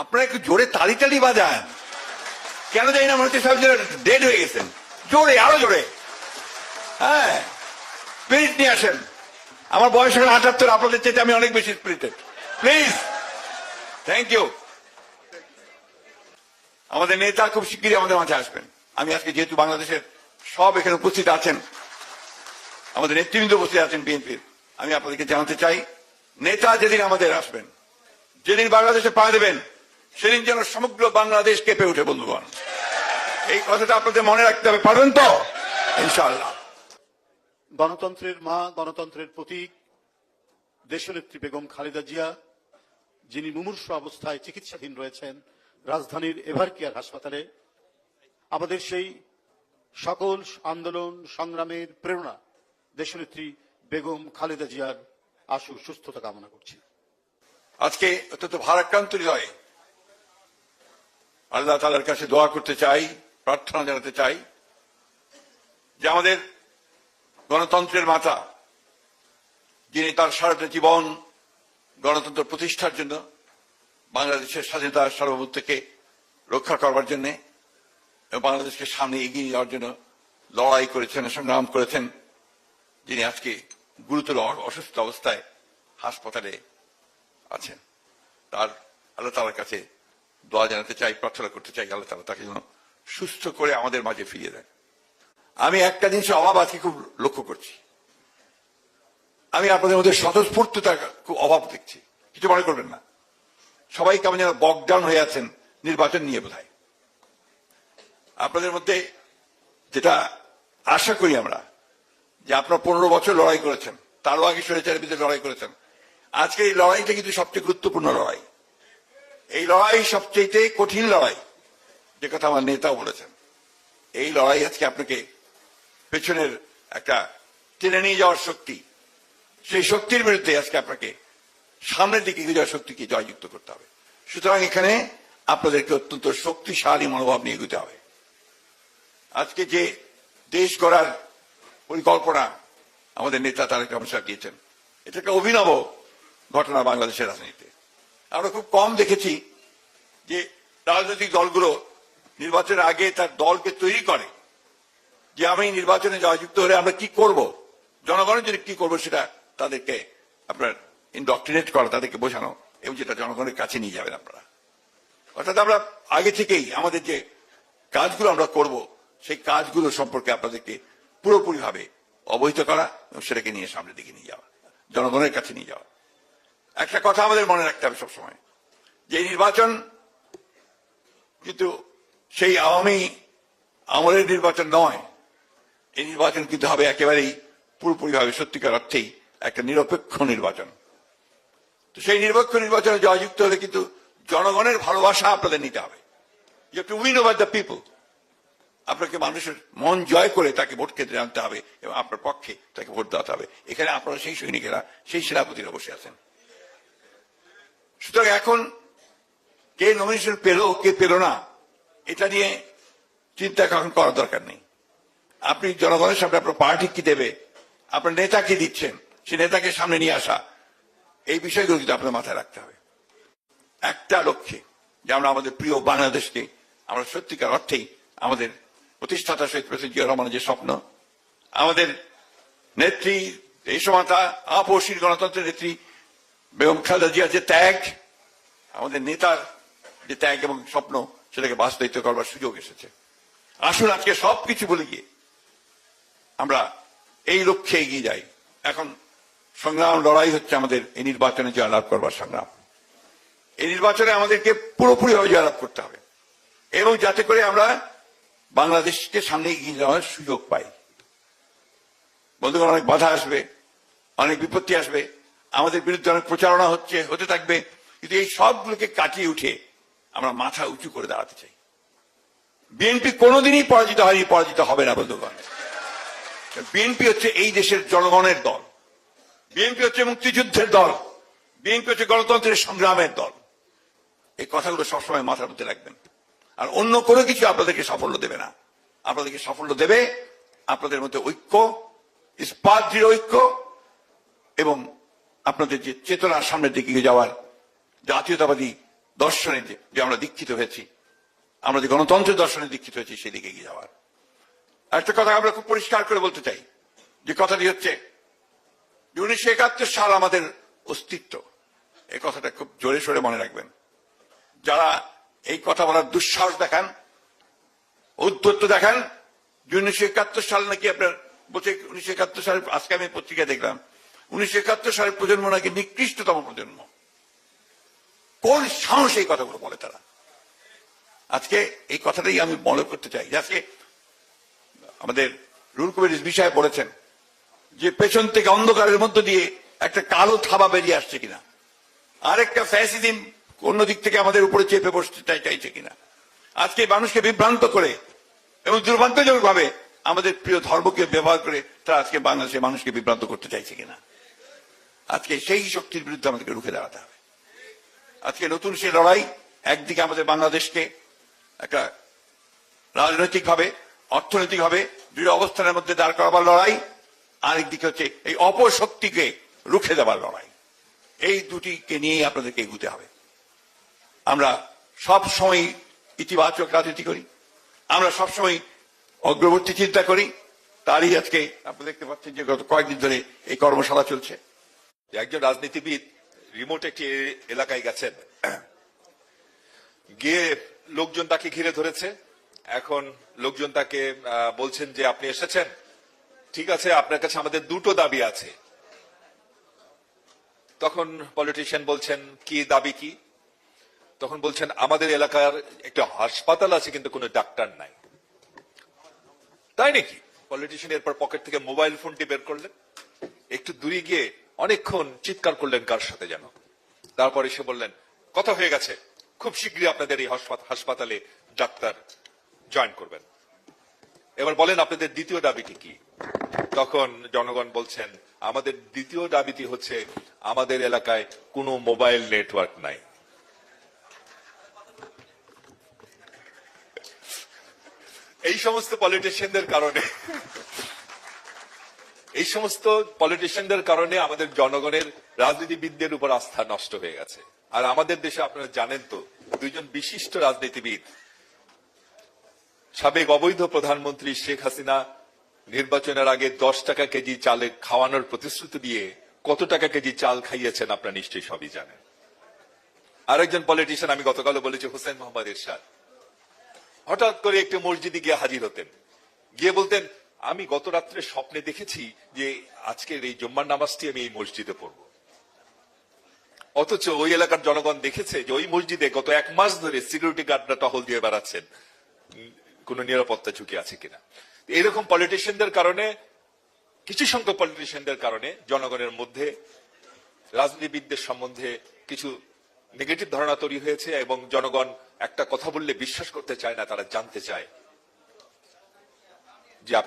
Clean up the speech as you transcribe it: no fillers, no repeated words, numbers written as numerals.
আপনারা একটু জোরে তালি টালি বাজান, কেন জানি না মনে হচ্ছে সব ডেড হয়ে গেছেন। জোরে, আরো জোরে। হ্যাঁ, স্পিরিট নিয়ে আসেন। আমার বয়স এখন ৭৮, আপনাদের চেয়ে আমি অনেক বেশি স্পিরিটেড। Please, thank you. আমাদের নেতা খুব শিগগিরই আমাদের মাঝে আসবেন। আমি আজকে যেহেতু বাংলাদেশের সব এখানে উপস্থিত আছেন, আমাদের নেতৃবৃন্দ উপস্থিত আছেন বিএনপির, আমি আপনাদেরকে জানাতে চাই, নেতা যেদিন আমাদের আসবেন, যেদিন বাংলাদেশে পা দেবেন, সেদিন যেন সমগ্র বাংলাদেশ কেঁপে উঠে, বন্ধুগণ। এই কথাটা আপনাদের মনে রাখতে হবে, পারবেন তো? ইনশাআল্লাহ। গণতন্ত্রের মা, গণতন্ত্রের প্রতীক দেশনেত্রী বেগম খালেদা জিয়া, যিনি মুমূর্ষু অবস্থায় চিকিৎসাধীন রয়েছেন রাজধানীর এভারকেয়ার হাসপাতালে, আমাদের সেই সকল আন্দোলন সংগ্রামের প্রেরণা দেশনেত্রী বেগম খালেদা জিয়ার আশু সুস্থতা কামনা করছি। আজকে অত্যন্ত ভারাক্রান্ত হৃদয়ে আল্লাহ তাআলার কাছে দোয়া করতে চাই, প্রার্থনা জানাতে চাই যে আমাদের গণতন্ত্রের মাতা, যিনি তার সারাটা জীবন গণতন্ত্র প্রতিষ্ঠার জন্য, বাংলাদেশের স্বাধীনতা সার্বভৌমত্বকে রক্ষা করবার জন্য এবং বাংলাদেশকে সামনে এগিয়ে যাওয়ার জন্য লড়াই করেছেন, সংগ্রাম করেছেন, যিনি আজকে গুরুতর অসুস্থ অবস্থায় হাসপাতালে আছেন, তার আল্লাহ তাআলার কাছে দোয়া জানাতে চাই, প্রার্থনা করতে চাই আল্লাহ তাআলা তাকে যেন সুস্থ করে আমাদের মাঝে ফিরিয়ে দেন। আমি একটা জিনিসের অভাব আজকে খুব লক্ষ্য করছি। আমি আপনাদের মধ্যে স্বতঃস্ফূর্ততার খুব অভাব দেখছি। কিছু মনে করবেন না, সবাই কেমন যেন বকডাউন হয়ে আছেন নির্বাচন নিয়ে বোধহয়। আপনাদের মধ্যে যেটা আশা করি আমরা, যে আপনারা 15 বছর লড়াই করেছেন, তারও আগে স্বৈরাচারের বিরুদ্ধে লড়াই করেছেন। আজকে এই লড়াইটা কিন্তু সবচেয়ে গুরুত্বপূর্ণ লড়াই। এই লড়াই সবচেয়ে কঠিন লড়াই, যে কথা আমার নেতাও বলেছেন। এই লড়াই আজকে আপনাকে পেছনের একটা টেনে নিয়ে যাওয়ার শক্তি, সেই শক্তির বিরুদ্ধে আজকে আপনাকে সামনের দিকে এগিয়ে যাওয়ার শক্তিকে জয়যুক্ত করতে হবে। সুতরাং এখানে আপনাদেরকে অত্যন্ত শক্তিশালী মনোভাব নিয়ে এগোতে হবে। আজকে যে দেশ গড়ার পরিকল্পনা আমাদের নেতা তারেক রহমান সাহেব দিয়েছেন, এটা একটা অভিনব ঘটনা বাংলাদেশের রাজনীতিতে। আমরা খুব কম দেখেছি যে রাজনৈতিক দলগুলো নির্বাচনের আগে তার দলকে তৈরি করে, যে আমি নির্বাচনে জয়যুক্ত হলে আমরা কি করব, জনগণের জন্য কি করবো, সেটা তাদেরকে আপনার ইনডক্ট্রিনেট করা, তাদেরকে বোঝানো, এবং যেটা জনগণের কাছে নিয়ে যাবেন আপনারা। অর্থাৎ আমরা আগে থেকেই আমাদের যে কাজগুলো আমরা করব, সেই কাজগুলো সম্পর্কে আপনাদেরকে পুরোপুরিভাবে অবহিত করা এবং সেটাকে নিয়ে সামনের দিকে নিয়ে যাওয়া, জনগণের কাছে নিয়ে যাওয়া। একটা কথা আমাদের মনে রাখতে হবে সবসময়, যে নির্বাচন কিন্তু সেই আওয়ামী আমলের নির্বাচন নয়। এই নির্বাচন কিন্তু হবে একেবারেই পুরোপুরিভাবে সত্যিকার অর্থেই একটা নিরপেক্ষ নির্বাচন। তো সেই নিরপেক্ষ নির্বাচনে জয়যুক্ত হলে কিন্তু জনগণের ভালোবাসা আপনাদের নিতে হবে। You have to win over the people. আপনাকে মানুষের মন জয় করে তাকে ভোট কেন্দ্রে আনতে হবে এবং আপনার পক্ষে তাকে ভোট দেওয়াতে হবে। এখানে আপনারা সেই সৈনিকেরা, সেই সেনাপতিরা বসে আছেন। সুতরাং এখন কে নমিনেশন পেল, কে পেল না, এটা নিয়ে চিন্তা এখন করার দরকার নেই। আপনি জনগণের সামনে আপনার পার্টি কি দেবে, আপনার নেতা কি দিচ্ছেন, সেই নেতাকে সামনে নিয়ে আসা, এই বিষয়গুলো কিন্তু আপনার মাথায় রাখতে হবে। একটা লক্ষ্যে, যে আমরা আমাদের প্রিয় বাংলাদেশকে আমরা সত্যিকার অর্থেই আমাদের প্রতিষ্ঠাতা শহীদ প্রেসিডেন্ট জিয়া রহমানের যে স্বপ্ন, আমাদের নেত্রী দেশমাতা আপসীর গণতন্ত্রের নেত্রী বেগম খালেদা জিয়ার যে ত্যাগ, আমাদের নেতার যে ত্যাগ এবং স্বপ্ন, সেটাকে বাস্তবায়িত করবার সুযোগ এসেছে। আসুন আজকে সবকিছু বলে গিয়ে আমরা এই লক্ষ্যে এগিয়ে যাই। এখন সংগ্রাম, লড়াই হচ্ছে আমাদের এই নির্বাচনে জয়লাভ করবার সংগ্রাম। এই নির্বাচনে আমাদেরকে পুরোপুরিভাবে জয়লাভ করতে হবে, এবং যাতে করে আমরা বাংলাদেশকে সামনে এগিয়ে যাওয়ার সুযোগ পাই। বন্ধুগণ, অনেক বাধা আসবে, অনেক বিপত্তি আসবে, আমাদের বিরুদ্ধে অনেক প্রচারণা হতে থাকবে, কিন্তু এই সবগুলোকে কাটিয়ে উঠে আমরা মাথা উঁচু করে দাঁড়াতে চাই। বিএনপি কোনোদিনই পরাজিত হয়নি, পরাজিত হবে না বন্ধুগণ। বিএনপি হচ্ছে এই দেশের জনগণের দল, বিএনপি হচ্ছে মুক্তিযুদ্ধের দল, বিএনপি হচ্ছে গণতন্ত্রের সংগ্রামের দল। এই কথাগুলো সবসময় মাথার মধ্যে রাখবেন। আর অন্য কোনো কিছু আপনাদেরকে সাফল্য দেবে না। আপনাদেরকে সাফল্য দেবে আপনাদের মধ্যে ঐক্য, ইস্পাত দৃঢ় ঐক্য, এবং আপনাদের যে চেতনা সামনের দিকে যাওয়ার, জাতীয়তাবাদী দর্শনে যে আমরা দীক্ষিত হয়েছি, আমরা যে গণতন্ত্রের দর্শনে দীক্ষিত হয়েছি, সেদিকে এগিয়ে যাওয়ার। একটা কথা আমরা খুব পরিষ্কার করে বলতে চাই, যে কথাটি হচ্ছে 1971 সাল আমাদের অস্তিত্ব। এই কথাটা খুব জোরে সোরে মনে রাখবেন। যারা এই কথা বলার দুঃসাহস দেখান, ঔদ্ধত্য দেখান, 1971 সাল নাকি আপনার বলছে, 1971 সালের, আজকে আমি পত্রিকায় দেখলাম 1971 সালের প্রজন্ম নাকি নিকৃষ্টতম প্রজন্ম। কোন সাহস এই কথাগুলো বলে তারা? আজকে এই কথাটাই আমি মনে করতে চাই। আজকে আমাদের রুল কবির রিজভী সাহেব বলেছেন যে পেছন থেকে অন্ধকারের মধ্য দিয়ে একটা কালো থাবা বেরিয়ে আসছে কিনা, আরেকটা ফ্যাসিজম অন্য দিক থেকে আমাদের উপরে চেপে বসতে চাইছে কিনা। আজকে মানুষকে বিভ্রান্ত করে এবং দুর্ভাগ্যজনক ভাবে আমাদের প্রিয় ধর্মকে ব্যবহার করে তারা আজকে বাংলাদেশের মানুষকে বিভ্রান্ত করতে চাইছে কিনা। আজকে সেই শক্তির বিরুদ্ধে আমাদেরকে রুখে দাঁড়াতে হবে। আজকে নতুন সে লড়াই, একদিকে আমাদের বাংলাদেশকে একটা রাজনৈতিকভাবে, অর্থনৈতিকভাবে দৃঢ় অবস্থানের মধ্যে দাঁড় করাবার লড়াই, আরেকদিকে হচ্ছে এই অপশক্তিকে রুখে দেওয়ার লড়াই। এই দুটিকে নিয়েই আপনাদেরকে এগুতে হবে। আমরা সব সময় ইতিবাচক রাজনীতি করি, আমরা সবসময় অগ্রবর্তী চিন্তা করি। তারই আজকে আপনি দেখতে পাচ্ছেন যে গত কয়েকদিন ধরে এই কর্মশালা চলছে। একজন রাজনীতিবিদ রিমোট একটি এলাকায় গেছেন, গিয়ে লোকজন তাকে ঘিরে ধরেছে। এখন লোকজন তাকে বলছেন যে আপনি এসেছেন, ঠিক আছে, আপনার কাছে আমাদের দুটো দাবি আছে। তখন পলিটিশিয়ান বলছেন কি দাবি কি? তখন বলছেন আমাদের এলাকার একটা হাসপাতাল আছে কিন্তু কোনো ডাক্তার নাই। তাই নাকি? পলিটিশিয়ান এরপর পকেট থেকে মোবাইল ফোনটি বের করলেন, একটু দূরে গিয়ে অনেকক্ষণ চিৎকার করলেন কার সাথে যেন। তারপরে সে বললেন কথা হয়ে গেছে, খুব শীঘ্রই আপনাদের এই হাসপাতালে ডাক্তার জয়েন করবেন। এবার বলেন আপনাদের দ্বিতীয় দাবিটি কি? তখন জনগণ বলছেন আমাদের দ্বিতীয় দাবিটি হচ্ছে আমাদের এলাকায় কোনো মোবাইল নেটওয়ার্ক নাই। এই সমস্ত পলিটিশিয়ানদের কারণে আমাদের জনগণের রাজনীতিবিদদের উপর আস্থা নষ্ট হয়ে গেছে। আর আমাদের দেশে আপনারা জানেন তো, দুইজন বিশিষ্ট রাজনীতিবিদ, সাবেক অবৈধ প্রধানমন্ত্রী শেখ হাসিনা নির্বাচনের আগে 10 টাকা কেজি চালে খাওয়ানোর প্রতিশ্রুতি দিয়ে কত টাকা কেজি চাল খাইয়েছেন আপনারা নিশ্চয়ই সবই জানেন। আরেকজন পলিটিশিয়ান, আমি গতকালও বলেছি, হোসেন মোহাম্মদ এরশাদ, হঠাৎ করে একটি মসজিদে গিয়ে হাজির হতেন, গিয়ে বলতেন আমি গত রাত্রে স্বপ্নে দেখেছি যে আজকের এই জুম্মার নামাজটি আমি এই মসজিদে পড়ব। অথচ ওই এলাকার জনগণ দেখেছে যে ওই মসজিদে গত 1 মাস ধরে সিকিউরিটি গার্ডরা টহল দিয়ে বেড়াচ্ছেন, কোন নিরাপত্তা ঝুঁকি আছে কিনা। এরকম পলিটিশিয়ানদের কারণে, কিছু সংখ্যক পলিটিশিয়ানদের কারণে জনগণের মধ্যে রাজনীতিবিদদের সম্বন্ধে কিছু নেগেটিভ ধারণা তৈরি হয়েছে এবং জনগণ একটা কথা বললে বিশ্বাস করতে চায় না, তারা জানতে চায় যে আপনি